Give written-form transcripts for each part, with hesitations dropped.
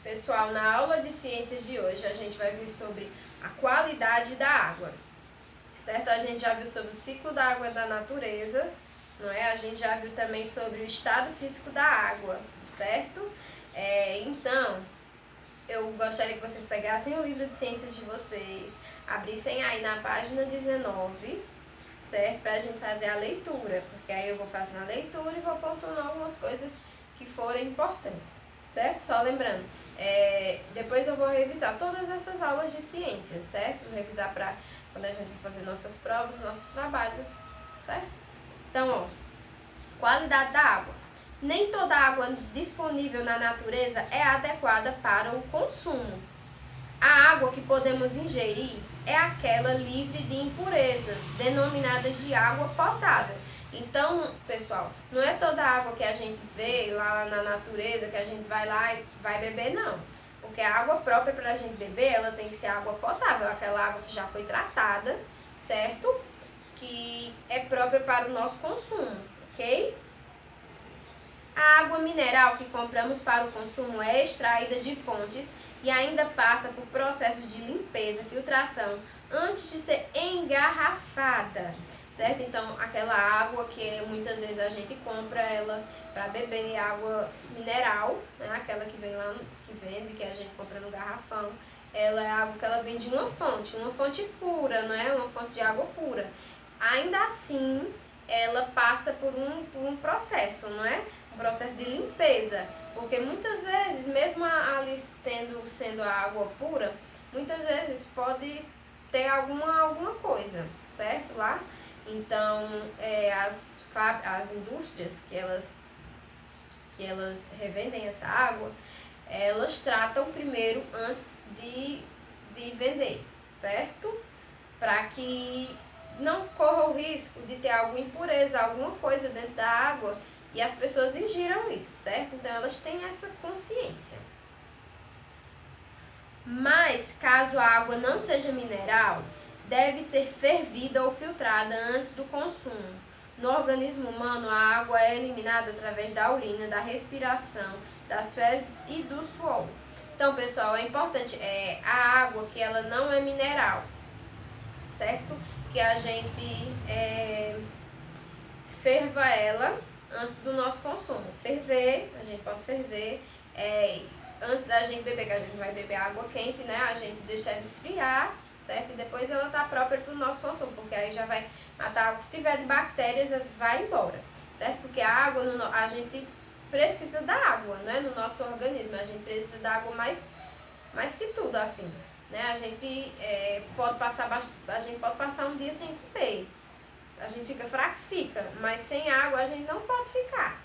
Pessoal, na aula de ciências de hoje a gente vai ver sobre a qualidade da água, certo? A gente já viu sobre o ciclo da água da natureza, não é? A gente já viu também sobre o estado físico da água, certo? Então, eu gostaria que vocês pegassem o livro de ciências de vocês, abrissem aí na página 19, certo? Pra gente fazer a leitura, porque aí eu vou fazendo a leitura e vou pontuando algumas coisas que forem importantes, certo? Só lembrando, depois eu vou revisar todas essas aulas de ciências, certo? Vou revisar para quando a gente for fazer nossas provas, nossos trabalhos, certo? Então, ó, qualidade da água. Nem toda água disponível na natureza é adequada para o consumo. A água que podemos ingerir é aquela livre de impurezas, denominadas de água potável. Então, pessoal, não é toda água que a gente vê lá na natureza que a gente vai lá e vai beber, não. Porque a água própria para a gente beber, ela tem que ser água potável, aquela água que já foi tratada, certo? Que é própria para o nosso consumo, ok? A água mineral que compramos para o consumo é extraída de fontes e ainda passa por processos de limpeza, filtração, antes de ser engarrafada, certo? Então, aquela água que muitas vezes a gente compra ela para beber, água mineral, né? Aquela que vem lá, que vende, que a gente compra no garrafão, ela é água que ela vem de uma fonte pura, não é? Uma fonte de água pura. Ainda assim, ela passa por um processo, não é? Um processo de limpeza, porque muitas vezes, mesmo ali sendo a água pura, muitas vezes pode ter alguma coisa, certo? Lá. Então, as indústrias que elas revendem essa água, elas tratam primeiro antes de vender, certo? Para que não corra o risco de ter alguma impureza, alguma coisa dentro da água e as pessoas ingiram isso, certo? Então elas têm essa consciência. Mas caso a água não seja mineral, deve ser fervida ou filtrada antes do consumo. No organismo humano, a água é eliminada através da urina, da respiração, das fezes e do suor. Então, pessoal, é importante, a água que ela não é mineral, certo? Que a gente ferva ela antes do nosso consumo. Ferver, a gente pode ferver antes da gente beber, que a gente vai beber água quente, né? A gente deixa ela esfriar, certo? E depois ela tá própria para o nosso consumo, porque aí já vai matar o que tiver de bactérias, vai embora, certo? Porque a água, a gente precisa da água, né? No nosso organismo, a gente precisa da água mais que tudo, assim, né? A gente pode passar um dia sem comer. A gente fica fraco, fica, mas sem água a gente não pode ficar,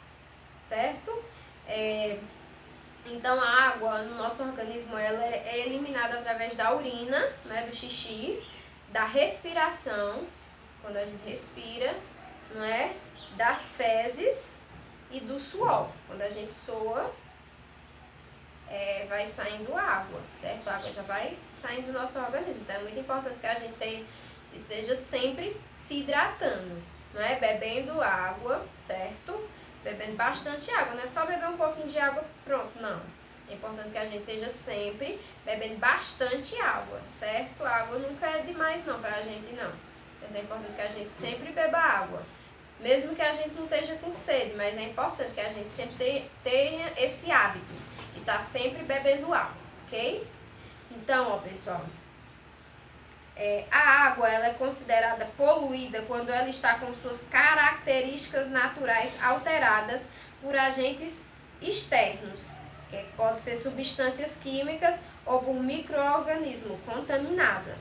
certo? Então a água no nosso organismo ela é eliminada através da urina, né, do xixi, da respiração, quando a gente respira, não é? Das fezes e do suor, quando a gente soa, vai saindo água, certo? A água já vai saindo do nosso organismo, então é muito importante que a gente esteja sempre se hidratando, não é? Bebendo água, certo? Bebendo bastante água, não é só beber um pouquinho de água, pronto, não. É importante que a gente esteja sempre bebendo bastante água, certo? A água nunca é demais não pra gente, não. Então é importante que a gente sempre beba água. Mesmo que a gente não esteja com sede, mas é importante que a gente sempre tenha esse hábito de estar sempre bebendo água, ok? Então, ó, pessoal, a água ela é considerada poluída quando ela está com suas características naturais alteradas por agentes externos, que pode ser substâncias químicas ou por micro-organismo contaminada.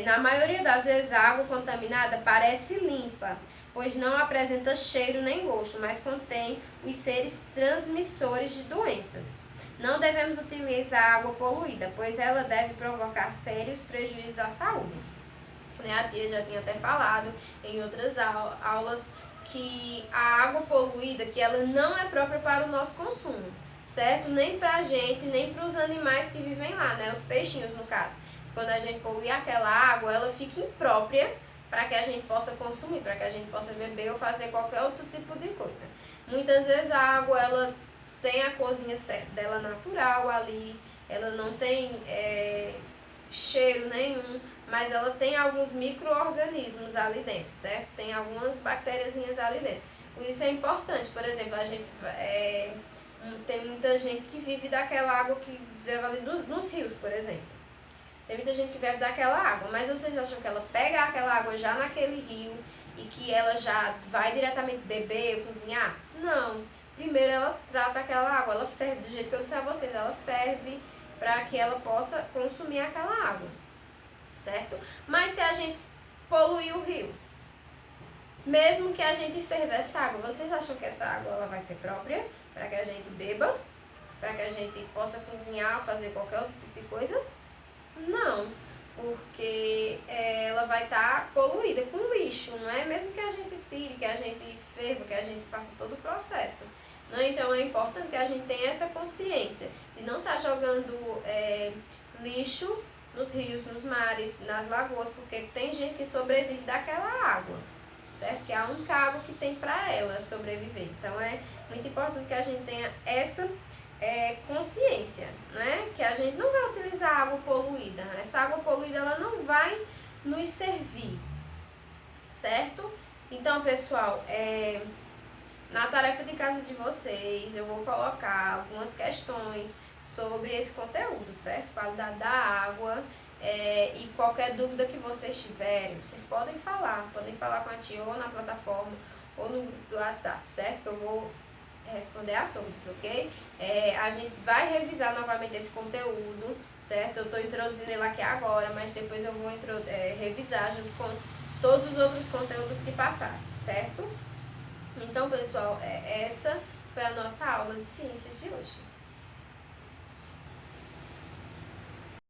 Na maioria das vezes a água contaminada parece limpa, pois não apresenta cheiro nem gosto, mas contém os seres transmissores de doenças. Não devemos utilizar água poluída, pois ela deve provocar sérios prejuízos à saúde. A tia já tinha até falado em outras aulas que a água poluída, que ela não é própria para o nosso consumo, certo? Nem para a gente, nem para os animais que vivem lá, né? Os peixinhos, no caso. Quando a gente polui aquela água, ela fica imprópria para que a gente possa consumir, para que a gente possa beber ou fazer qualquer outro tipo de coisa. Muitas vezes a água, ela tem a corzinha dela natural ali, ela não tem cheiro nenhum, mas ela tem alguns micro-organismos ali dentro, certo? Tem algumas bactériazinhas ali dentro. Por isso é importante, por exemplo, a gente tem muita gente que vive daquela água que vive ali nos rios, por exemplo. Tem muita gente que bebe daquela água, mas vocês acham que ela pega aquela água já naquele rio e que ela já vai diretamente beber, cozinhar? Não. Primeiro ela trata aquela água, ela ferve, do jeito que eu disse a vocês, ela ferve para que ela possa consumir aquela água, certo? Mas se a gente poluir o rio, mesmo que a gente ferva essa água, vocês acham que essa água ela vai ser própria para que a gente beba? Para que a gente possa cozinhar, fazer qualquer outro tipo de coisa? Não, porque ela vai estar poluída com lixo, não é? Mesmo que a gente tire, que a gente ferva, que a gente faça todo o processo. Não é? Então é importante que a gente tenha essa consciência de não estar jogando lixo nos rios, nos mares, nas lagoas, porque tem gente que sobrevive daquela água, certo? Que é a única água que tem para ela sobreviver. Então é muito importante que a gente tenha essa consciência, né? Que a gente não vai utilizar água poluída. Essa água poluída ela não vai nos servir, certo? Então, pessoal, na tarefa de casa de vocês, eu vou colocar algumas questões sobre esse conteúdo, certo? Qualidade da água, e qualquer dúvida que vocês tiverem, vocês podem falar com a tia ou na plataforma ou no grupo do WhatsApp, certo? Que eu vou responder a todos, ok? A gente vai revisar novamente esse conteúdo, certo? Eu estou introduzindo ele aqui agora, mas depois eu vou revisar junto com todos os outros conteúdos que passaram, certo? Então, pessoal, essa foi a nossa aula de ciências de hoje.